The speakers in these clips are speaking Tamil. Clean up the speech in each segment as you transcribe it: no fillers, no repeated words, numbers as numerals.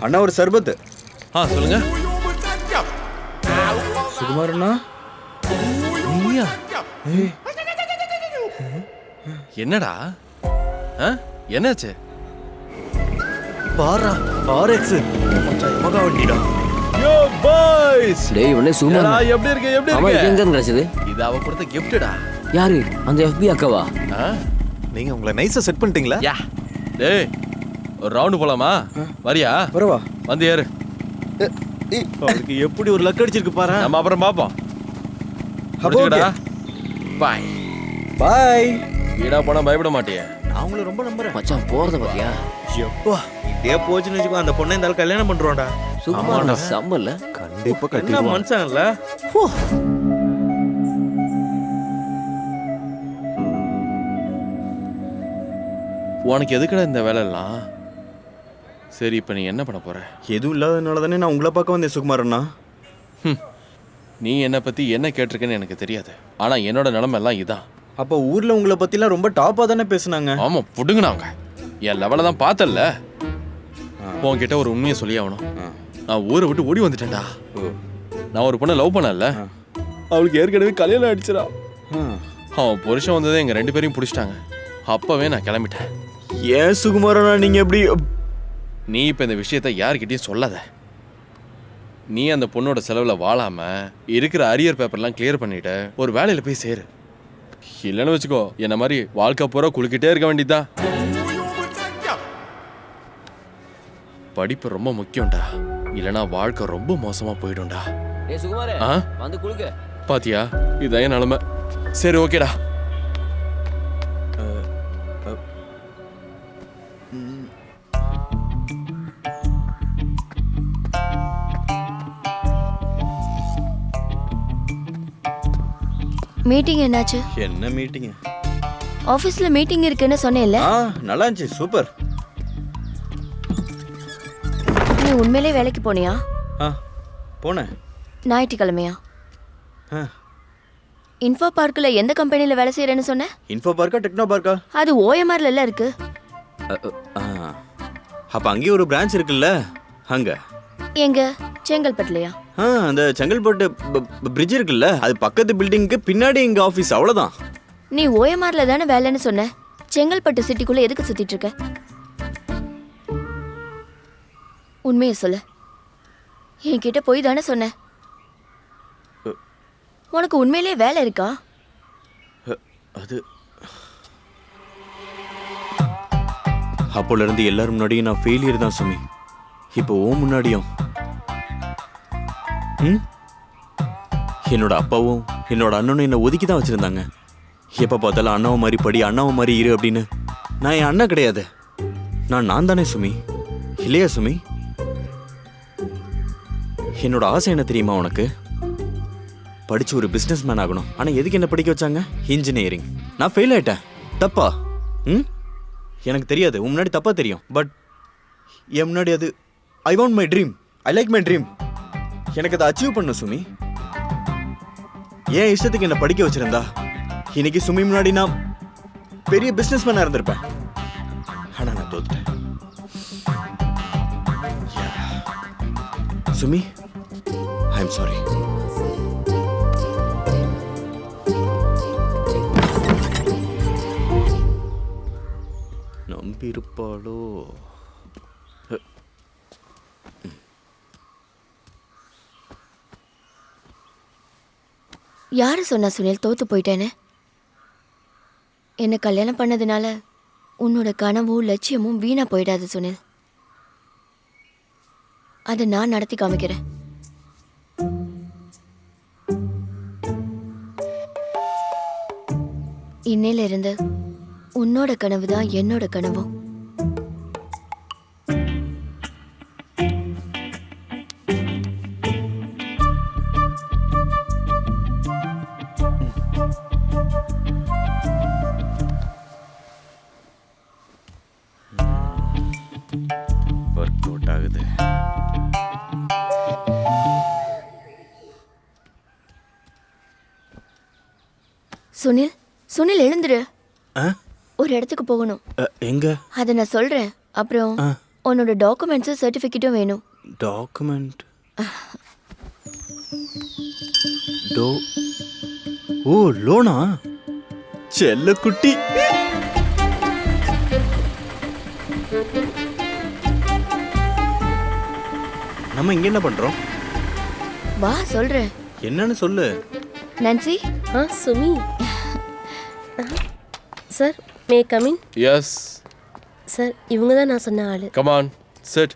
அண்ணா ஒரு சர்பத்து. சொல்லுங்க. சுகுமாரண்ணா நீயா? என்னடா என்னாச்சு? பாரா ஆர்எக்ஸ் மகா வண்டிடா. யோ பாய்ஸ், டேய் உடனே சும்மா எப்படி இருக்கு? எப்படி அவன் இருக்கு? எங்க கிடைச்சது? இது அவ கொடுத்த கிஃப்ட்டடா. யாரு அந்த FB அக்காவா? நீங்க உங்களை நைஸா செட் பண்ணிட்டீங்களா? யா டேய், ஒரு ரவுண்ட் போலாமா? வரியா? வரவா? வந்து ஏறு. அவளுக்கு எப்படி ஒரு லக் அடிச்சிருக்கு பாரு. நம்ம அப்புறம் பாப்போம். அப்போ பாய் பாய். வீடா போனா பயப்பட மாட்டியே? நான் உங்களை ரொம்ப நம்புறேன். மச்சான் போறத பாத்தியா? எப்பா இதே போச்சுன்னு வச்சுக்கோ, அந்த பொண்ணை இந்த ஆள் கல்யாணம் பண்றோம்டா. சும்மா சம்மல்ல. கண்டிப்பா என்ன கட்டிடுவான். மனுஷன் இல்ல? உனக்கு எதுக்குடா இந்த வேலை எல்லாம்? சரி, இப்போ நீ என்ன பண்ண போற? எதுவும் இல்லாதனால தானே நான் உங்களை பார்க்க வந்தேன் சுகுமாரண்ணா. நீ என்னை பத்தி என்ன கேட்டிருக்கேன்னு எனக்கு தெரியாது. ஆனா என்னோட நிலைமை எல்லாம் இதான். அப்போ ஊர்ல உங்களை பத்திலாம் ரொம்ப டாப்பா தானே பேசுனாங்க. ஆமா, புடுங்கினாங்க. என் லெவலை தான் பார்த்தல்ல. உன்கிட்ட ஒரு உண்மையை சொல்லி ஆகணும். நான் ஊரை விட்டு ஓடி வந்துட்டேன்டா. நான் ஒரு பொண்ணை லவ் பண்ணல. அவளுக்கு ஏற்கனவே கல்யாணம் ஆயிடுச்சுடா. அவன் புருஷன் வந்ததே எங்க 2 பேரையும் பிடிச்சிட்டாங்க. அப்பவே நான் கிளம்பிட்டேன். ஏன் சுகுமாரண்ணா நீங்க எப்படி? நீ இப்ப இந்த விஷயத்த யார்கிட்டயும் சொல்லாத. நீ அந்த பொண்ணோட செலவுல வாழாம இருக்கிற அரியர் பேப்பர்லாம் கிளியர் பண்ணிட்டு ஒரு வேலையில போய் சேரு. இல்லைன்னு வச்சுக்கோ, என்ன மாதிரி வாழ்க்கை பூரா குளிக்கிட்டே இருக்க வேண்டியதுதான். படிப்பு ரொம்ப முக்கியம்டா. இல்லைன்னா வாழ்க்கை ரொம்ப மோசமா போயிடும்டா. டேய் சுகுமாரே, வந்து குளுக்க. பாத்தியா, இதான் என் நிலைமை. சரி, ஓகேடா. மீட்டிங் என்னாச்சு? என்ன மீட்டிங்? ஆபீஸ்ல மீட்டிங் இருக்குன்னு சொன்னேன்ல. நல்லா இருந்துச்சு, சூப்பர். நீ உண்மையிலே வேலைக்கு போனியா? போனேன். ஞாயிற்றுக்கிழமையா? இன்ஃபோ பார்க்ல எந்த கம்பெனில வேலை செய்யறேன்னு சொன்ன? இன்ஃபோ பார்க்கா டெக்னோ பார்க்கா? அது OMRல எல்லாம் இருக்கு. அப்ப அங்கேயே ஒரு பிரான்ச் இருக்குல்ல, அங்க. எங்க? செங்கல்பட்டுலயா? அந்த செங்கல்பட்டு பிரிட்ஜ் இருக்குல்ல, அது பக்கத்து பில்டிங்க்கு பின்னாடி எங்க ஆபீஸ். அவ்வளவுதான். நீ OMRல தானே வேலைன்னு சொன்ன. செங்கல்பட்டு சிட்டிக்குள்ள எதுக்கு சுத்திட்டு இருக்க? உண்மையை சொல்லு. என்கிட்ட போய் தானே சொன்ன. உனக்கு உண்மையிலே வேலை இருக்கா? அது அப்போல இருந்து எல்லாரும் முன்னாடியும் நான் ஃபெயிலியர் தான் சுமி. இப்போ முன்னாடியும் என்னோட அப்பாவும் என்னோட அண்ணனும் என்னை ஒதுக்கி தான் வச்சிருந்தாங்க. எப்போ பார்த்தாலும் அண்ணாவை மாதிரி படி, அண்ணாவை மாதிரி இரு அப்படின்னு. நான் என் அண்ணன் கிடையாது. நான் தானே சுமி, இல்லையா சுமி? என்னோட ஆசை என்ன தெரியுமா உனக்கு? படிச்சு ஒரு பிஸ்னஸ் மேன் ஆகணும். ஆனால் எதுக்கு என்ன படிக்க வச்சாங்க? இன்ஜினியரிங். நான் ஃபெயில் ஆயிட்டேன். தப்பா? எனக்கு தெரியாது, உன் முன்னாடி தப்பா தெரியும். பட் என் முன்னாடி அது I want my dream, I like my dream. எனக்கு அதை அச்சீவ் பண்ண சுமி. ஏன் இஷ்டத்துக்கு என்ன படிக்க வச்சிருந்தா இன்னைக்கு சுமி முன்னாடி நான் பெரிய பிஸ்னஸ் மேனா இருந்திருப்பேன். ஆனா நான் தோத்துட்டேன். Sumi, I am sorry. நம்பி இருப்பாளோ? யாரு சொன்னா சுனில் தோத்து போயிட்டேன்னு? என்ன கல்யாணம் பண்ணதுனால உன்னோட கனவும் லட்சியமும் வீணா போயிடாது சுனில். அதை நான் நடத்தி காமிக்கிறேன். இன்னையில இருந்து உன்னோட கனவு தான் என்னோட கனவும். ஒர்க் அவுட் ஆகுது. சுனில், சுனில் எழுந்துரு. ஒரு இடத்துக்கு போகணும். எங்க? அதை நான் சொல்றேன். அப்புறம் உன்னோட டாக்குமெண்ட்ஸும் சர்டிஃபிகேட்டும் வேணும். டாக்குமெண்ட் டோ ஓ லோனா செல்ல குட்டி. நம்ம இங்க என்ன பண்றோம்? வா சொல்றேன். என்னன்னு சொல்லு. Nancy, Sumi. Sir, may come in? Yes. Sir, இவங்க தான் நான் சொன்ன ஆளு. Come on sit.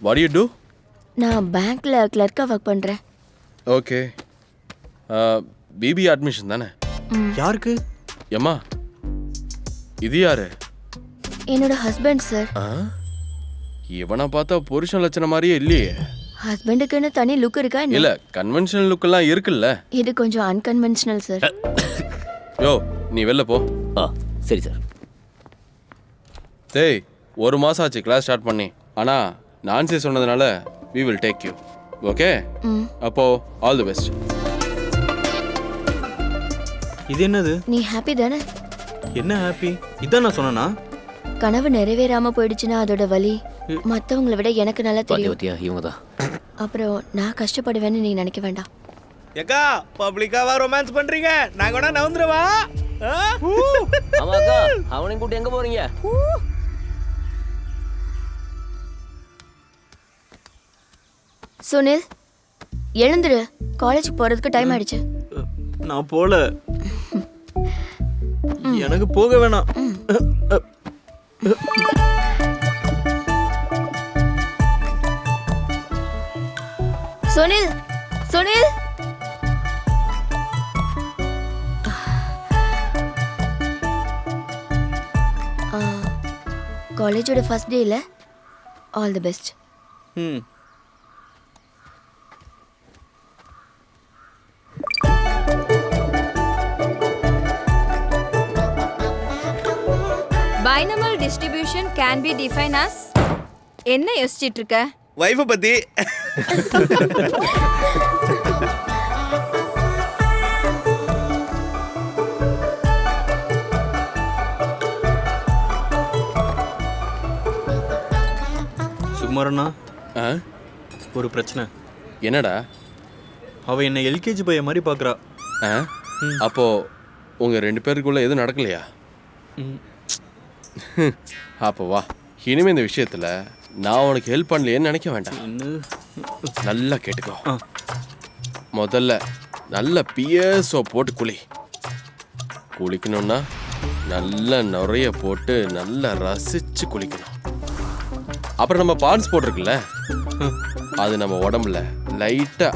What do you do? நான் பேங்க்ல கிளர்க்கா ஒர்க் பண்றேன். ஓகே. பிபி அட்மிஷன் தானே? யாருக்கு? ஏம்மா இது யாரு? என்னோட ஹஸ்பண்ட் சார். இவனை பார்த்தா புருஷன் லட்சணம் மாதிரியே இல்லையே. ஹஸ்பண்டுக்குன்னு தனி லுக் இருக்கா என்ன? இல்ல கன்வென்ஷனல் லுக் எல்லாம் இருக்குல்ல. இது கொஞ்சம் அன்கன்வென்ஷனல் சார். யோ நீ வெளில போ. சரி சார். டேய் 1 மாசம் ஆச்சு கிளாஸ் ஸ்டார்ட் பண்ணி. ஆனா நான்சி சொன்னதுனால we will take you. Okay? அப்போ ஆல் தி பெஸ்ட். இது என்னது? நீ ஹாப்பி தானே? என்ன ஹாப்பி? இதான் நான் சொன்னேனா? கனவு நிறைவேறாம போயிடுச்சுன்னா அதோட வலி மற்றவங்களை விட எனக்கு நல்லா தெரியும். பத்தியா இவங்க தான். அப்புறம் நான் கஷ்டப்படுவேன்னு நீ நினைக்க வேண்டாம். ஏக்கா பப்ளிக்காவா ரொமான்ஸ் பண்றீங்க? நாங்க வேணா நவுந்துருவா. ஆமா அக்கா, அவனையும் கூட்டி எங்க போறீங்க? சுனில் எழுந்துரு, காலேஜுக்கு போறதுக்கு டைம் ஆயிடுச்சு. நான் போல. எனக்கு போக வேணாம். சுனில், சுனில். காலேஜோட ஃபர்ஸ்ட் டேல all the best. Binomial distribution can be defined as என்ன யோசிச்சிட்டு இருக்க? வைஃப் பத்தி. சுகுமாரண்ணா ஒரு பிரச்சனை. என்னடா? அவ என்ன எல்கேஜி பையன் மாதிரி பாக்குறா. அப்போ உங்க 2 பேருக்குள்ள எதுவும் நடக்கலையா? அப்போ வா, இனிமே இந்த விஷயத்துல நான் உனக்கு ஹெல்ப் பண்ணலையேன்னு நினைக்க வேண்டாம். நல்லா கேட்டுக்கோ. முதல்ல நல்ல பிஎஸ்ஓ போட்டு குளிக்கணும்னா நல்ல நிறைய போட்டு நல்லா ரசிச்சு குளிக்கணும். அப்புறம் நம்ம பான்ஸ் போட்டிருக்குல்ல, அது நம்ம உடம்புல லைட்டா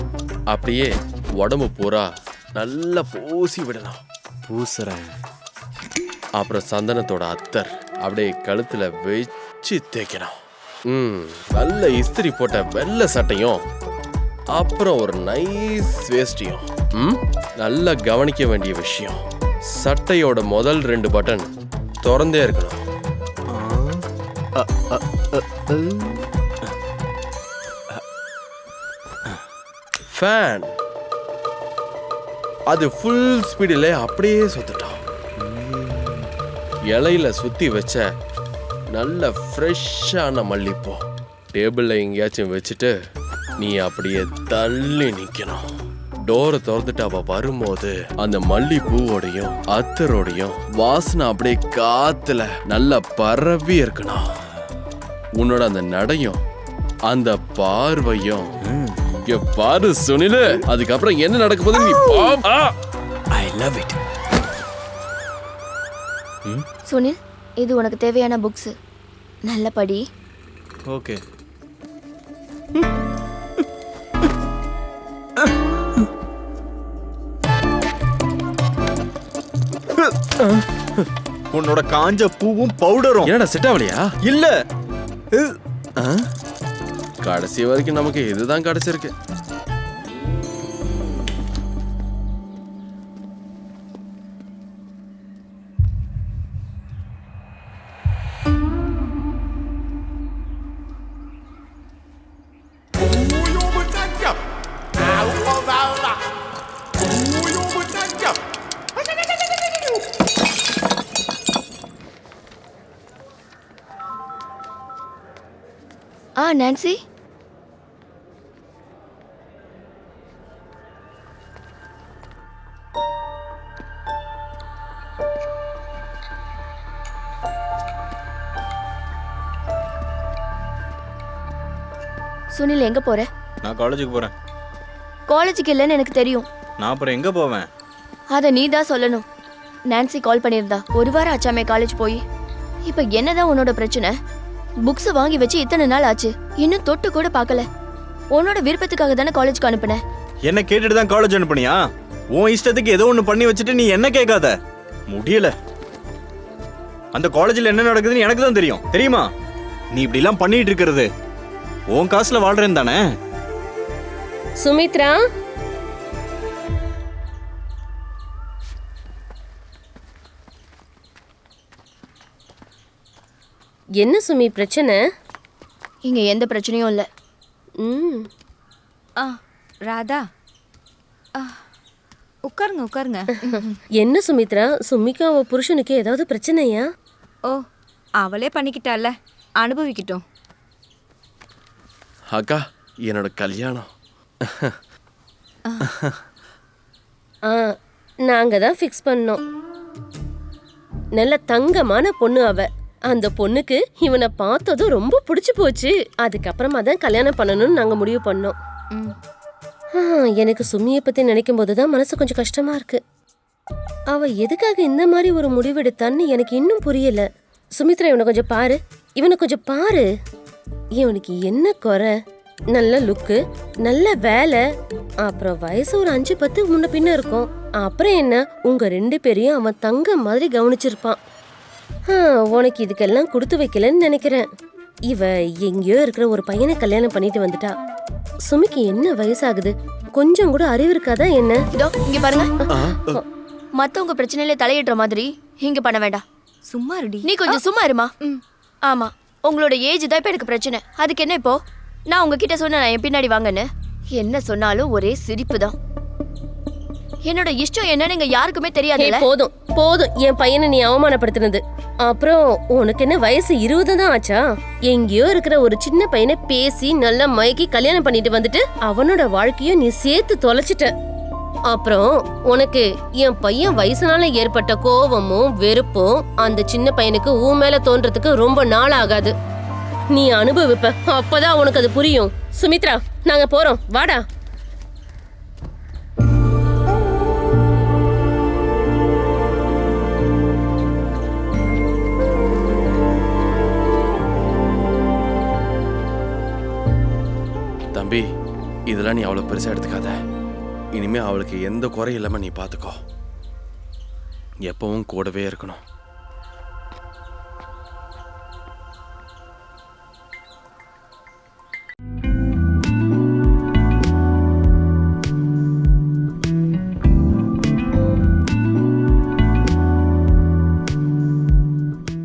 அப்படியே உடம்பு பூரா நல்லா பூசி விடணும். பூசுறேன். அப்புறம் சந்தனத்தோட அத்தர் அப்படியே கழுத்துல வச்சு தேய்க்கணும். நல்ல இஸ்திரி போட்ட வெள்ளை சட்டையும் அப்புறம் ஒரு நைஸ் வேஷ்டியும். நல்லா கவனிக்க வேண்டிய விஷயம், சட்டையோட முதல் 2 பட்டன் திறந்தே இருக்கணும். ஃபேன் அது ஃபுல் ஸ்பீடில் அப்படியே சுத்தட்டும். இலையில சுத்தி வச்ச நல்ல ஃப்ரெஷ்ஷான மல்லிப்பூ டேபிளில் எங்கேயாச்சும் வச்சுட்டு நீ அப்படியே தள்ளி நிற்கணும். டோரை திறந்துட்டு அவ வரும்போது அந்த மல்லிப்பூவோடையும் அத்தரோடையும் வாசனை அப்படியே காத்துல நல்லா பரவி இருக்கணும். உன்னோட அந்த நடையும் அந்த பார்வையும் பாரு சுனிலு. அதுக்கப்புறம் என்ன நடக்க போகுது நீ பா. I love it. சுனில், இது உனக்கு தேவையான புக்ஸ். நல்ல படி. ஓகே. உன்னோட காஞ்ச பூவும் பவுடரும். என்னடா செட் ஆகலையா? இல்ல, கடைசி வரைக்கும் நமக்கு இதுதான் கிடைச்சிருக்கு. நான்சி. சுனில் எங்க போற? நான் காலேஜுக்கு போறேன். காலேஜுக்கு இல்லைன்னு எனக்கு தெரியும். நான் அப்புறம் எங்க போவேன்? அதை நீ தான் சொல்லணும். நான்சி கால் பண்ணியிருந்தா. ஒரு வாரம் ஆச்சாமே காலேஜ் போய். இப்போ என்னதான் உன்னோட பிரச்சனை? புக்ஸ் வாங்கி வச்சு இத்தனை நாள் ஆச்சு, இன்னும் தொட்டு கூட பார்க்கல. உன்னோட விருப்பத்துக்காக தானே காலேஜ்க்கு அனுப்புன. என்ன கேட்டுட்டு தான் காலேஜ் அனுப்புனியா? உன் இஷ்டத்துக்கு ஏதோ ஒன்று பண்ணி வச்சுட்டு நீ என்ன கேட்காத. முடியல. அந்த காலேஜில் என்ன நடக்குதுன்னு எனக்கு தான் தெரியும். தெரியுமா? நீ இப்படிலாம் பண்ணிட்டு இருக்கிறது உன் காசுல வாழ்றேன் தானே. சுமித்ரா, என்ன சுமி பிரச்சனை? இங்க எந்த பிரச்சனையும் இல்லை. ம் ஆ ராதா, உட்காருங்க உட்காருங்க. என்ன சுமித்ரா, சுமிக்கு அவ புருஷனுக்கு ஏதாவது பிரச்சனையா? ஓ, அவளே பண்ணிக்கிட்டால, அனுபவிக்கட்டும். அக்கா, என்னோட கல்யாணம். ஆ, நாங்க தான் ஃபிக்ஸ் பண்ணோம். நல்ல தங்கமான பொண்ணு அவ. அந்த பொண்ணுக்கு இவனை பார்த்ததும் ரொம்ப பிடிச்சு போச்சு. அதுக்கப்புறமா தான் கல்யாணம் பண்ணணும்னு நாங்க முடிவு பண்ணோம். எனக்கு சுமியை பத்தி நினைக்கும் போதுதான் மனசு கொஞ்சம் கஷ்டமா இருக்கு. அவ எதுக்காக இந்த மாதிரி ஒரு முடிவெடுத்தான்னு எனக்கு இன்னும் புரியல. சுமித்ரா, இவனை கொஞ்சம் பாரு, இவனை கொஞ்சம் பாரு. இவனுக்கு என்ன குறை? நல்ல லுக்கு, நல்ல வேலை, அப்புறம் வயசு ஒரு 5-10 முன்ன பின்ன இருக்கும். அப்புறம் என்ன, உங்க 2 பேரையும் அவன் தங்க மாதிரி கவனிச்சிருப்பான். உனக்கு இதுக்கெல்லாம் கொடுத்து வைக்கலன்னு நினைக்கிறேன். இவ எங்கேயோ இருக்கிற ஒரு பையனை கல்யாணம் பண்ணிட்டு வந்துட்டா. சுமிக்கு என்ன வயசாகுது? கொஞ்சம் கூட அறிவு இருக்காதா என்ன? இதோ இங்க பாருங்க. மத்தவங்க பிரச்சனையில தலையிடுற மாதிரி இங்க பண்ண வேண்டாம். சும்மா இருடி. நீ கொஞ்சம் சும்மா இருமா. ஆமா, உங்களோட ஏஜ் தான் இப்ப எனக்கு பிரச்சனை. அதுக்கு என்ன இப்போ? நான் உங்ககிட்ட சொன்ன நான் என் பின்னாடி வாங்கன்னு என்ன சொன்னாலும் ஒரே சிரிப்பு தான். என்னோட இஷ்டம் என்னன்னு இங்க யாருக்குமே தெரியாதுல்ல. போதும் போதும், என் பையனை நீ அவமானப்படுத்தினது. அப்புறம் உனக்கு என்ன வயசு 20 தான் ஆச்சா? எங்கேயோ இருக்கிற ஒரு சின்ன பையனை பேசி நல்லா மயக்கி கல்யாணம் பண்ணிட்டு வந்துட்டு அவனோட வாழ்க்கையும் நீ சேர்த்து தொலைச்சிட்ட. அப்புறம் உனக்கு என் பையன் வயசுனால ஏற்பட்ட கோவமும் வெறுப்பும் அந்த சின்ன பையனுக்கு உன் மேல தோன்றதுக்கு ரொம்ப நாள் ஆகாது. நீ அனுபவிப்ப, அப்பதான் உனக்கு அது புரியும். சுமித்ரா, நாங்க போறோம், வாடா. தம்பி, இதெல்லாம் நீ அவ்வளவு பெருசா எடுத்துக்காத. இனிமே அவளுக்கு எந்த குறையும் இல்லாம நீ பாத்துக்கோ. எப்பவும் கூடவே இருக்கணும்.